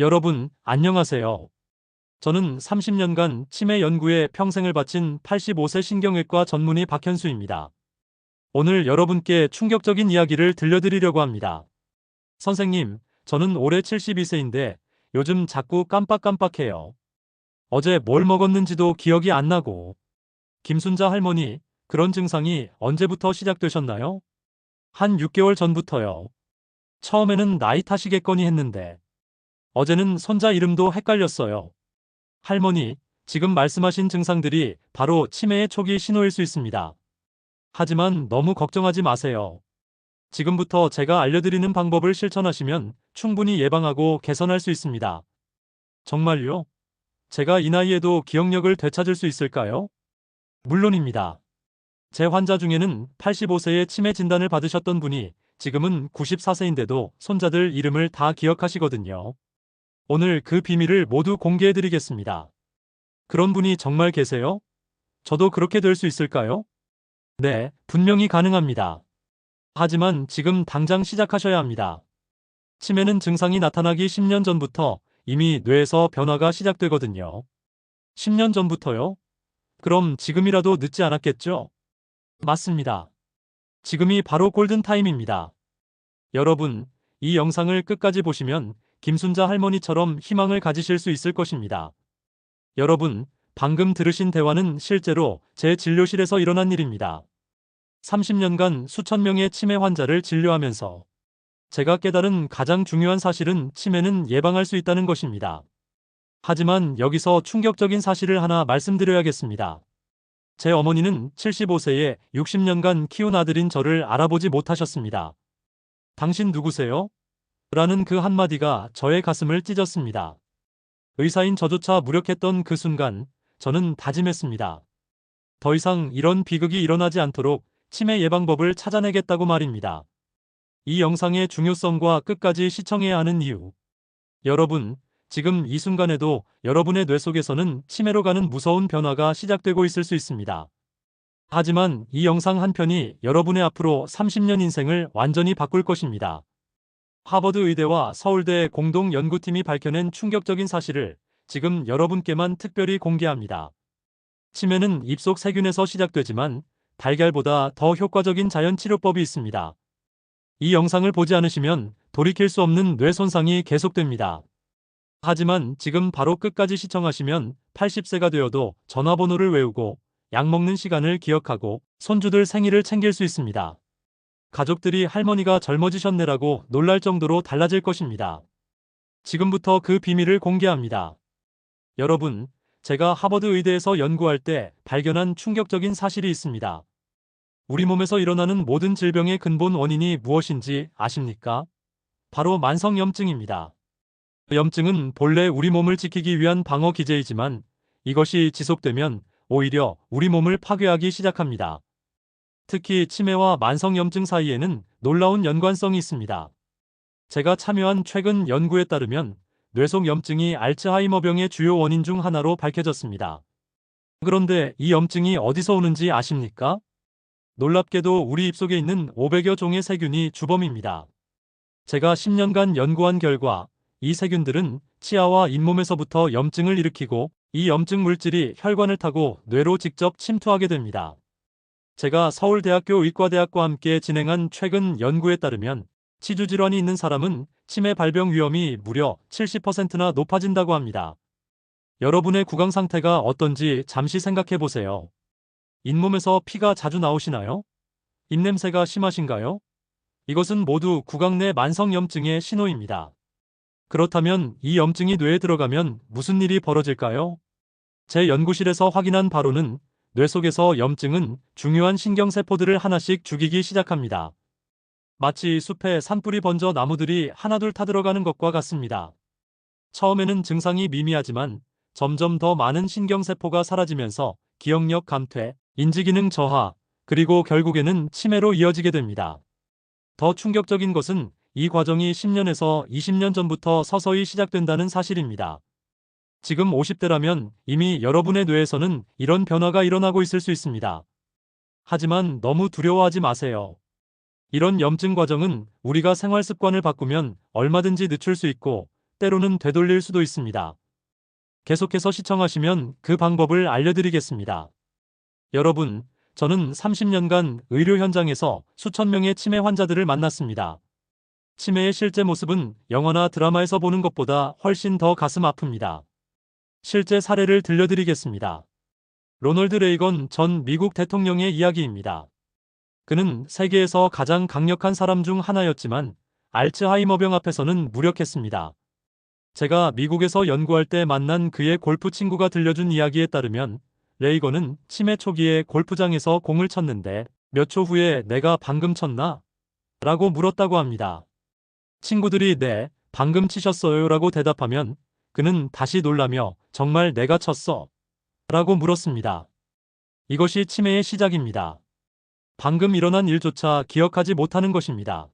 여러분, 안녕하세요. 저는 30년간 치매 연구에 평생을 바친 85세 신경외과 전문의 박현수입니다. 오늘 여러분께 충격적인 이야기를 들려드리려고 합니다. 선생님, 저는 올해 72세인데 요즘 자꾸 깜빡깜빡해요. 어제 뭘 먹었는지도 기억이 안 나고. 김순자 할머니, 그런 증상이 언제부터 시작되셨나요? 한 6개월 전부터요. 처음에는 나이 탓이겠거니 했는데 어제는 손자 이름도 헷갈렸어요. 할머니, 지금 말씀하신 증상들이 바로 치매의 초기 신호일 수 있습니다. 하지만 너무 걱정하지 마세요. 지금부터 제가 알려드리는 방법을 실천하시면 충분히 예방하고 개선할 수 있습니다. 정말요? 제가 이 나이에도 기억력을 되찾을 수 있을까요? 물론입니다. 제 환자 중에는 85세에 치매 진단을 받으셨던 분이 지금은 94세인데도 손자들 이름을 다 기억하시거든요. 오늘 그 비밀을 모두 공개해드리겠습니다. 그런 분이 정말 계세요? 저도 그렇게 될 수 있을까요? 네, 분명히 가능합니다. 하지만 지금 당장 시작하셔야 합니다. 치매는 증상이 나타나기 10년 전부터 이미 뇌에서 변화가 시작되거든요. 10년 전부터요? 그럼 지금이라도 늦지 않았겠죠? 맞습니다. 지금이 바로 골든타임입니다. 여러분, 이 영상을 끝까지 보시면 김순자 할머니처럼 희망을 가지실 수 있을 것입니다. 여러분, 방금 들으신 대화는 실제로 제 진료실에서 일어난 일입니다. 30년간 수천 명의 치매 환자를 진료하면서 제가 깨달은 가장 중요한 사실은 치매는 예방할 수 있다는 것입니다. 하지만 여기서 충격적인 사실을 하나 말씀드려야겠습니다. 제 어머니는 75세에 60년간 키운 아들인 저를 알아보지 못하셨습니다. 당신 누구세요? 라는 그 한마디가 저의 가슴을 찢었습니다. 의사인 저조차 무력했던 그 순간 저는 다짐했습니다. 더 이상 이런 비극이 일어나지 않도록 치매 예방법을 찾아내겠다고 말입니다. 이 영상의 중요성과 끝까지 시청해야 하는 이유. 여러분, 지금 이 순간에도 여러분의 뇌 속에서는 치매로 가는 무서운 변화가 시작되고 있을 수 있습니다. 하지만 이 영상 한 편이 여러분의 앞으로 30년 인생을 완전히 바꿀 것입니다. 하버드 의대와 서울대 공동 연구팀이 밝혀낸 충격적인 사실을 지금 여러분께만 특별히 공개합니다. 치매는 입속 세균에서 시작되지만 달걀보다 더 효과적인 자연 치료법이 있습니다. 이 영상을 보지 않으시면 돌이킬 수 없는 뇌 손상이 계속됩니다. 하지만 지금 바로 끝까지 시청하시면 80세가 되어도 전화번호를 외우고 약 먹는 시간을 기억하고 손주들 생일을 챙길 수 있습니다. 가족들이 할머니가 젊어지셨네라고 놀랄 정도로 달라질 것입니다. 지금부터 그 비밀을 공개합니다. 여러분, 제가 하버드 의대에서 연구할 때 발견한 충격적인 사실이 있습니다. 우리 몸에서 일어나는 모든 질병의 근본 원인이 무엇인지 아십니까? 바로 만성염증입니다. 염증은 본래 우리 몸을 지키기 위한 방어 기제이지만 이것이 지속되면 오히려 우리 몸을 파괴하기 시작합니다. 특히 치매와 만성염증 사이에는 놀라운 연관성이 있습니다. 제가 참여한 최근 연구에 따르면 뇌속 염증이 알츠하이머병의 주요 원인 중 하나로 밝혀졌습니다. 그런데 이 염증이 어디서 오는지 아십니까? 놀랍게도 우리 입속에 있는 500여 종의 세균이 주범입니다. 제가 10년간 연구한 결과 이 세균들은 치아와 잇몸에서부터 염증을 일으키고 이 염증 물질이 혈관을 타고 뇌로 직접 침투하게 됩니다. 제가 서울대학교 의과대학과 함께 진행한 최근 연구에 따르면 치주질환이 있는 사람은 치매 발병 위험이 무려 70%나 높아진다고 합니다. 여러분의 구강 상태가 어떤지 잠시 생각해 보세요. 잇몸에서 피가 자주 나오시나요? 입냄새가 심하신가요? 이것은 모두 구강 내 만성염증의 신호입니다. 그렇다면 이 염증이 뇌에 들어가면 무슨 일이 벌어질까요? 제 연구실에서 확인한 바로는 뇌 속에서 염증은 중요한 신경세포들을 하나씩 죽이기 시작합니다. 마치 숲에 산불이 번져 나무들이 하나둘 타들어가는 것과 같습니다. 처음에는 증상이 미미하지만 점점 더 많은 신경세포가 사라지면서 기억력 감퇴, 인지기능 저하, 그리고 결국에는 치매로 이어지게 됩니다. 더 충격적인 것은 이 과정이 10년에서 20년 전부터 서서히 시작된다는 사실입니다. 지금 50대라면 이미 여러분의 뇌에서는 이런 변화가 일어나고 있을 수 있습니다. 하지만 너무 두려워하지 마세요. 이런 염증 과정은 우리가 생활 습관을 바꾸면 얼마든지 늦출 수 있고 때로는 되돌릴 수도 있습니다. 계속해서 시청하시면 그 방법을 알려드리겠습니다. 여러분, 저는 30년간 의료 현장에서 수천 명의 치매 환자들을 만났습니다. 치매의 실제 모습은 영화나 드라마에서 보는 것보다 훨씬 더 가슴 아픕니다. 실제 사례를 들려드리겠습니다. 로널드 레이건 전 미국 대통령의 이야기입니다. 그는 세계에서 가장 강력한 사람 중 하나였지만 알츠하이머병 앞에서는 무력했습니다. 제가 미국에서 연구할 때 만난 그의 골프 친구가 들려준 이야기에 따르면 레이건은 치매 초기에 골프장에서 공을 쳤는데 몇 초 후에 내가 방금 쳤나? 라고 물었다고 합니다. 친구들이 네, 방금 치셨어요 라고 대답하면 그는 다시 놀라며 정말 내가 쳤어? 라고 물었습니다. 이것이 치매의 시작입니다. 방금 일어난 일조차 기억하지 못하는 것입니다.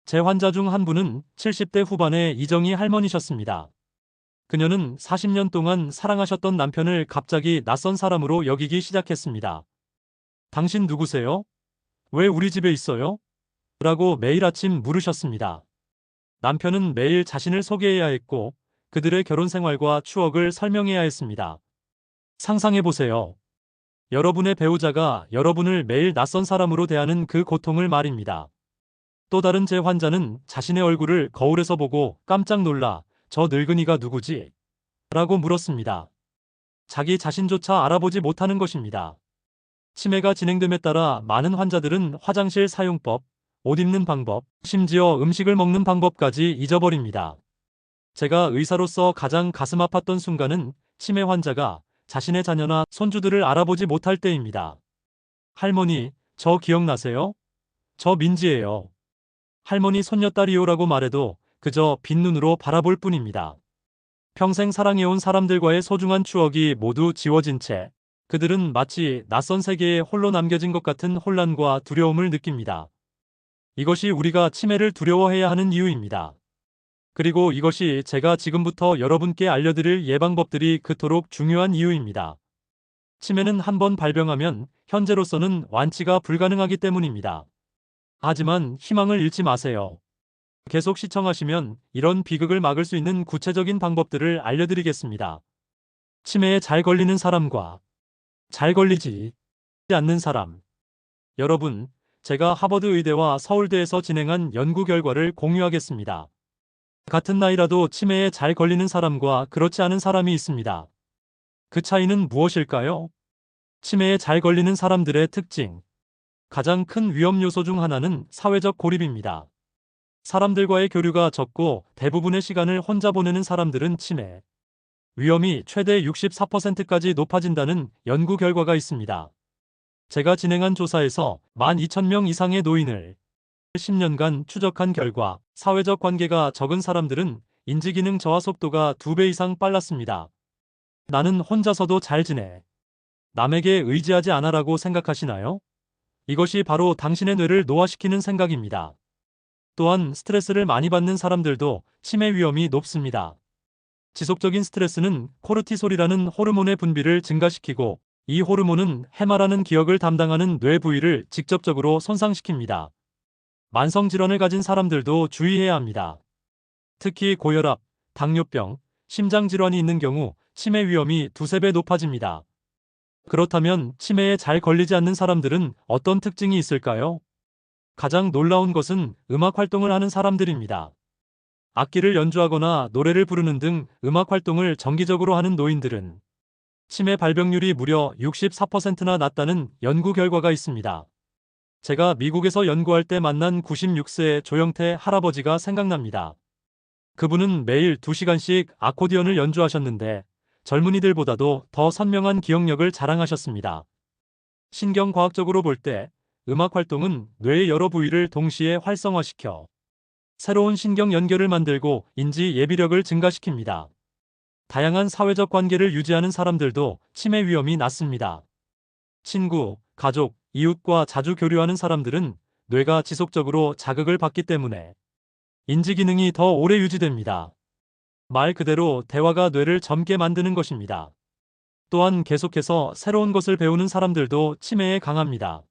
제 환자 중 한 분은 70대 후반의 이정희 할머니셨습니다. 그녀는 40년 동안 사랑하셨던 남편을 갑자기 낯선 사람으로 여기기 시작했습니다. 당신 누구세요? 왜 우리 집에 있어요? 라고 매일 아침 물으셨습니다. 남편은 매일 자신을 소개해야 했고 그들의 결혼 생활과 추억을 설명해야 했습니다. 상상해보세요. 여러분의 배우자가 여러분을 매일 낯선 사람으로 대하는 그 고통을 말입니다. 또 다른 제 환자는 자신의 얼굴을 거울에서 보고 깜짝 놀라 저 늙은이가 누구지? 라고 물었습니다. 자기 자신조차 알아보지 못하는 것입니다. 치매가 진행됨에 따라 많은 환자들은 화장실 사용법, 옷 입는 방법, 심지어 음식을 먹는 방법까지 잊어버립니다. 제가 의사로서 가장 가슴 아팠던 순간은 치매 환자가 자신의 자녀나 손주들을 알아보지 못할 때입니다. 할머니, 저 기억나세요? 저 민지예요. 할머니 손녀딸이요라고 말해도 그저 빈눈으로 바라볼 뿐입니다. 평생 사랑해온 사람들과의 소중한 추억이 모두 지워진 채 그들은 마치 낯선 세계에 홀로 남겨진 것 같은 혼란과 두려움을 느낍니다. 이것이 우리가 치매를 두려워해야 하는 이유입니다. 그리고 이것이 제가 지금부터 여러분께 알려드릴 예방법들이 그토록 중요한 이유입니다. 치매는 한번 발병하면 현재로서는 완치가 불가능하기 때문입니다. 하지만 희망을 잃지 마세요. 계속 시청하시면 이런 비극을 막을 수 있는 구체적인 방법들을 알려드리겠습니다. 치매에 잘 걸리는 사람과 잘 걸리지 않는 사람. 여러분, 제가 하버드 의대와 서울대에서 진행한 연구 결과를 공유하겠습니다. 같은 나이라도 치매에 잘 걸리는 사람과 그렇지 않은 사람이 있습니다. 그 차이는 무엇일까요? 치매에 잘 걸리는 사람들의 특징. 가장 큰 위험 요소 중 하나는 사회적 고립입니다. 사람들과의 교류가 적고 대부분의 시간을 혼자 보내는 사람들은 치매 위험이 최대 64%까지 높아진다는 연구 결과가 있습니다. 제가 진행한 조사에서 12,000명 이상의 노인을 10년간 추적한 결과 사회적 관계가 적은 사람들은 인지기능 저하 속도가 2배 이상 빨랐습니다. 나는 혼자서도 잘 지내. 남에게 의지하지 않아라고 생각하시나요? 이것이 바로 당신의 뇌를 노화시키는 생각입니다. 또한 스트레스를 많이 받는 사람들도 치매 위험이 높습니다. 지속적인 스트레스는 코르티솔이라는 호르몬의 분비를 증가시키고 이 호르몬은 해마라는 기억을 담당하는 뇌 부위를 직접적으로 손상시킵니다. 만성질환을 가진 사람들도 주의해야 합니다. 특히 고혈압, 당뇨병, 심장질환이 있는 경우 치매 위험이 2~3배 높아집니다. 그렇다면 치매에 잘 걸리지 않는 사람들은 어떤 특징이 있을까요? 가장 놀라운 것은 음악 활동을 하는 사람들입니다. 악기를 연주하거나 노래를 부르는 등 음악 활동을 정기적으로 하는 노인들은 치매 발병률이 무려 64%나 낮다는 연구 결과가 있습니다. 제가 미국에서 연구할 때 만난 96세의 조영태 할아버지가 생각납니다. 그분은 매일 2시간씩 아코디언을 연주하셨는데 젊은이들보다도 더 선명한 기억력을 자랑하셨습니다. 신경과학적으로 볼 때 음악 활동은 뇌의 여러 부위를 동시에 활성화시켜 새로운 신경 연결을 만들고 인지 예비력을 증가시킵니다. 다양한 사회적 관계를 유지하는 사람들도 치매 위험이 낮습니다. 친구, 가족, 이웃과 자주 교류하는 사람들은 뇌가 지속적으로 자극을 받기 때문에 인지 기능이 더 오래 유지됩니다. 말 그대로 대화가 뇌를 젊게 만드는 것입니다. 또한 계속해서 새로운 것을 배우는 사람들도 치매에 강합니다.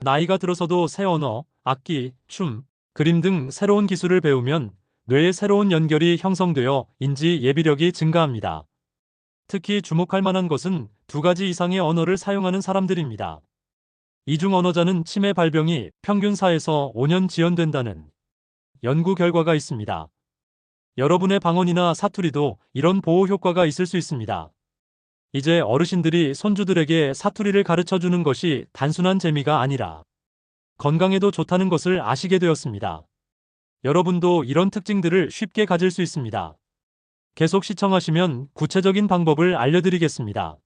나이가 들어서도 새 언어, 악기, 춤, 그림 등 새로운 기술을 배우면 뇌의 새로운 연결이 형성되어 인지 예비력이 증가합니다. 특히 주목할 만한 것은 2가지 이상의 언어를 사용하는 사람들입니다. 이중 언어자는 치매 발병이 평균 4에서 5년 지연된다는 연구 결과가 있습니다. 여러분의 방언이나 사투리도 이런 보호 효과가 있을 수 있습니다. 이제 어르신들이 손주들에게 사투리를 가르쳐 주는 것이 단순한 재미가 아니라 건강에도 좋다는 것을 아시게 되었습니다. 여러분도 이런 특징들을 쉽게 가질 수 있습니다. 계속 시청하시면 구체적인 방법을 알려드리겠습니다.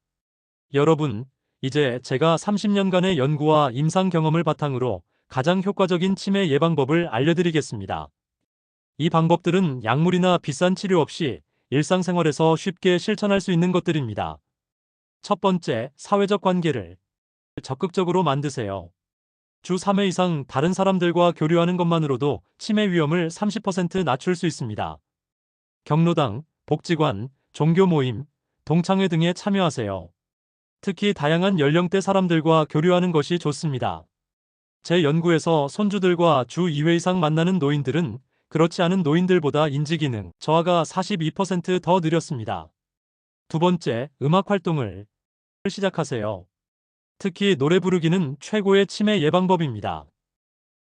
여러분, 이제 제가 30년간의 연구와 임상 경험을 바탕으로 가장 효과적인 치매 예방법을 알려드리겠습니다. 이 방법들은 약물이나 비싼 치료 없이 일상생활에서 쉽게 실천할 수 있는 것들입니다. 첫 번째, 사회적 관계를 적극적으로 만드세요. 주 3회 이상 다른 사람들과 교류하는 것만으로도 치매 위험을 30% 낮출 수 있습니다. 경로당, 복지관, 종교 모임, 동창회 등에 참여하세요. 특히 다양한 연령대 사람들과 교류하는 것이 좋습니다. 제 연구에서 손주들과 주 2회 이상 만나는 노인들은 그렇지 않은 노인들보다 인지기능 저하가 42% 더 느렸습니다. 두 번째, 음악 활동을 시작하세요. 특히 노래 부르기는 최고의 치매 예방법입니다.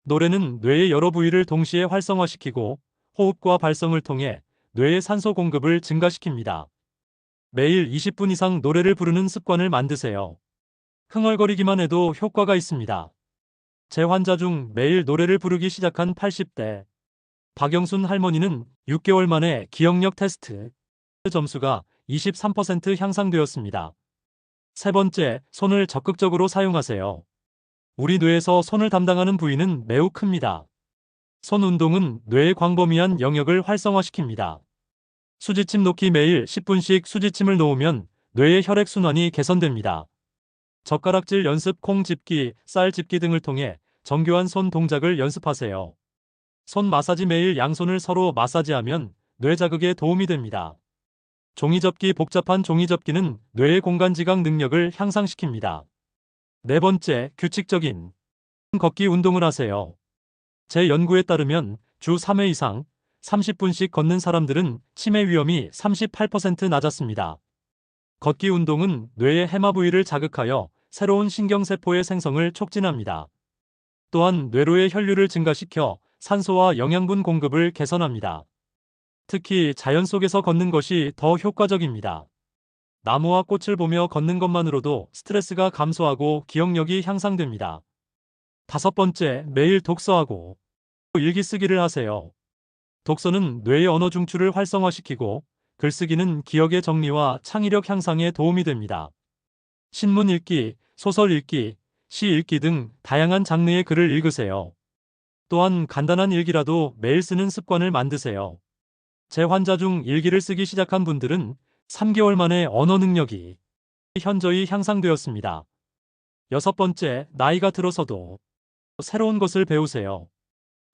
노래는 뇌의 여러 부위를 동시에 활성화시키고 호흡과 발성을 통해 뇌의 산소 공급을 증가시킵니다. 매일 20분 이상 노래를 부르는 습관을 만드세요. 흥얼거리기만 해도 효과가 있습니다. 제 환자 중 매일 노래를 부르기 시작한 80대 박영순 할머니는 6개월 만에 기억력 테스트 점수가 23% 향상되었습니다. 세 번째, 손을 적극적으로 사용하세요. 우리 뇌에서 손을 담당하는 부위는 매우 큽니다. 손 운동은 뇌의 광범위한 영역을 활성화시킵니다. 수지침 놓기 매일 10분씩 수지침을 놓으면 뇌의 혈액순환이 개선됩니다. 젓가락질 연습, 콩 집기, 쌀 집기 등을 통해 정교한 손 동작을 연습하세요. 손 마사지 매일 양손을 서로 마사지하면 뇌 자극에 도움이 됩니다. 종이접기, 복잡한 종이접기는 뇌의 공간지각 능력을 향상시킵니다. 네 번째, 규칙적인 걷기 운동을 하세요. 제 연구에 따르면 주 3회 이상 30분씩 걷는 사람들은 치매 위험이 38% 낮았습니다. 걷기 운동은 뇌의 해마 부위를 자극하여 새로운 신경세포의 생성을 촉진합니다. 또한 뇌로의 혈류를 증가시켜 산소와 영양분 공급을 개선합니다. 특히 자연 속에서 걷는 것이 더 효과적입니다. 나무와 꽃을 보며 걷는 것만으로도 스트레스가 감소하고 기억력이 향상됩니다. 다섯 번째, 매일 독서하고 일기 쓰기를 하세요. 독서는 뇌의 언어 중추를 활성화시키고 글쓰기는 기억의 정리와 창의력 향상에 도움이 됩니다. 신문 읽기, 소설 읽기, 시 읽기 등 다양한 장르의 글을 읽으세요. 또한 간단한 일기라도 매일 쓰는 습관을 만드세요. 제 환자 중 일기를 쓰기 시작한 분들은 3개월 만에 언어 능력이 현저히 향상되었습니다. 여섯 번째, 나이가 들어서도 새로운 것을 배우세요.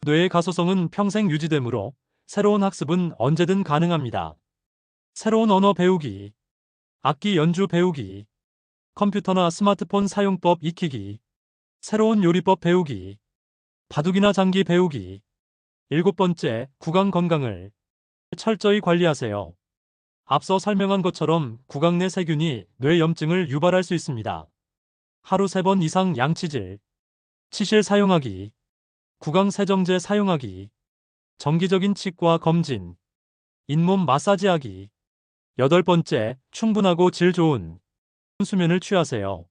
뇌의 가소성은 평생 유지되므로 새로운 학습은 언제든 가능합니다. 새로운 언어 배우기, 악기 연주 배우기, 컴퓨터나 스마트폰 사용법 익히기, 새로운 요리법 배우기, 바둑이나 장기 배우기. 일곱 번째, 구강 건강을 철저히 관리하세요. 앞서 설명한 것처럼 구강 내 세균이 뇌 염증을 유발할 수 있습니다. 하루 3번 이상 양치질, 치실 사용하기, 구강 세정제 사용하기, 정기적인 치과 검진, 잇몸 마사지하기. 여덟 번째, 충분하고 질 좋은 수면을 취하세요.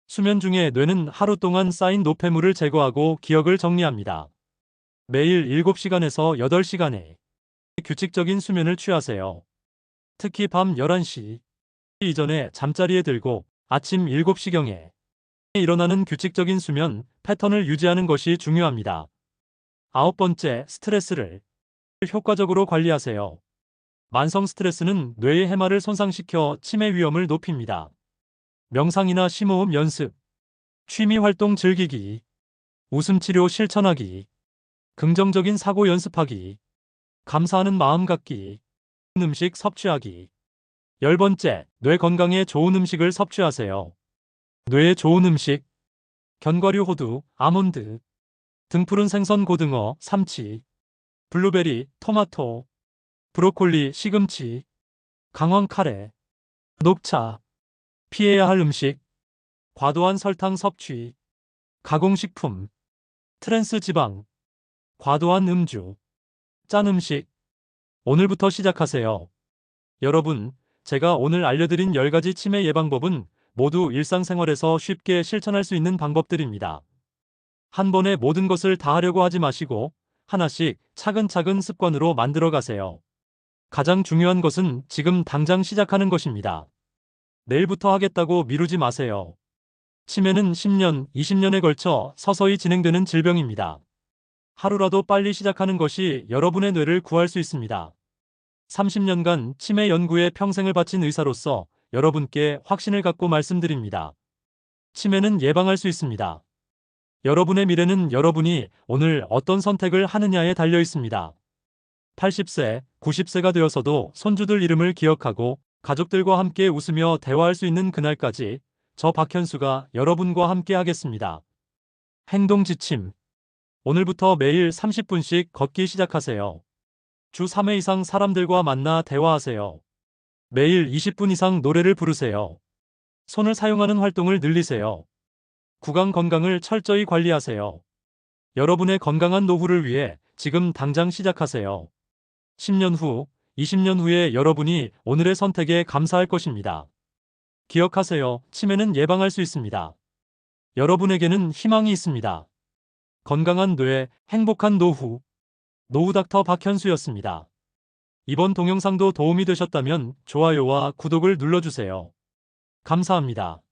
수면 중에 뇌는 하루 동안 쌓인 노폐물을 제거하고 기억을 정리합니다. 매일 7시간에서 8시간의 규칙적인 수면을 취하세요. 특히 밤 11시 이전에 잠자리에 들고 아침 7시경에 일어나는 규칙적인 수면 패턴을 유지하는 것이 중요합니다. 아홉 번째, 스트레스를 효과적으로 관리하세요. 만성 스트레스는 뇌의 해마를 손상시켜 치매 위험을 높입니다. 명상이나 심호흡 연습, 취미 활동 즐기기, 웃음치료 실천하기, 긍정적인 사고 연습하기, 감사하는 마음 갖기, 음식 섭취하기. 열 번째, 뇌 건강에 좋은 음식을 섭취하세요. 뇌에 좋은 음식, 견과류, 호두, 아몬드, 등푸른 생선, 고등어, 삼치, 블루베리, 토마토, 브로콜리, 시금치, 강황 카레, 녹차, 피해야 할 음식, 과도한 설탕 섭취, 가공식품, 트랜스 지방, 과도한 음주, 짠 음식. 오늘부터 시작하세요. 여러분, 제가 오늘 알려드린 10가지 치매 예방법은 모두 일상생활에서 쉽게 실천할 수 있는 방법들입니다. 한 번에 모든 것을 다 하려고 하지 마시고 하나씩 차근차근 습관으로 만들어 가세요. 가장 중요한 것은 지금 당장 시작하는 것입니다. 내일부터 하겠다고 미루지 마세요. 치매는 10년, 20년에 걸쳐 서서히 진행되는 질병입니다. 하루라도 빨리 시작하는 것이 여러분의 뇌를 구할 수 있습니다. 30년간 치매 연구에 평생을 바친 의사로서 여러분께 확신을 갖고 말씀드립니다. 치매는 예방할 수 있습니다. 여러분의 미래는 여러분이 오늘 어떤 선택을 하느냐에 달려 있습니다. 80세, 90세가 되어서도 손주들 이름을 기억하고 가족들과 함께 웃으며 대화할 수 있는 그날까지 저 박현수가 여러분과 함께 하겠습니다. 행동 지침. 오늘부터 매일 30분씩 걷기 시작하세요. 주 3회 이상 사람들과 만나 대화하세요. 매일 20분 이상 노래를 부르세요. 손을 사용하는 활동을 늘리세요. 구강 건강을 철저히 관리하세요. 여러분의 건강한 노후를 위해 지금 당장 시작하세요. 10년 후, 20년 후에 여러분이 오늘의 선택에 감사할 것입니다. 기억하세요. 치매는 예방할 수 있습니다. 여러분에게는 희망이 있습니다. 건강한 뇌, 행복한 노후. 노후 닥터 박현수였습니다. 이번 동영상도 도움이 되셨다면 좋아요와 구독을 눌러주세요. 감사합니다.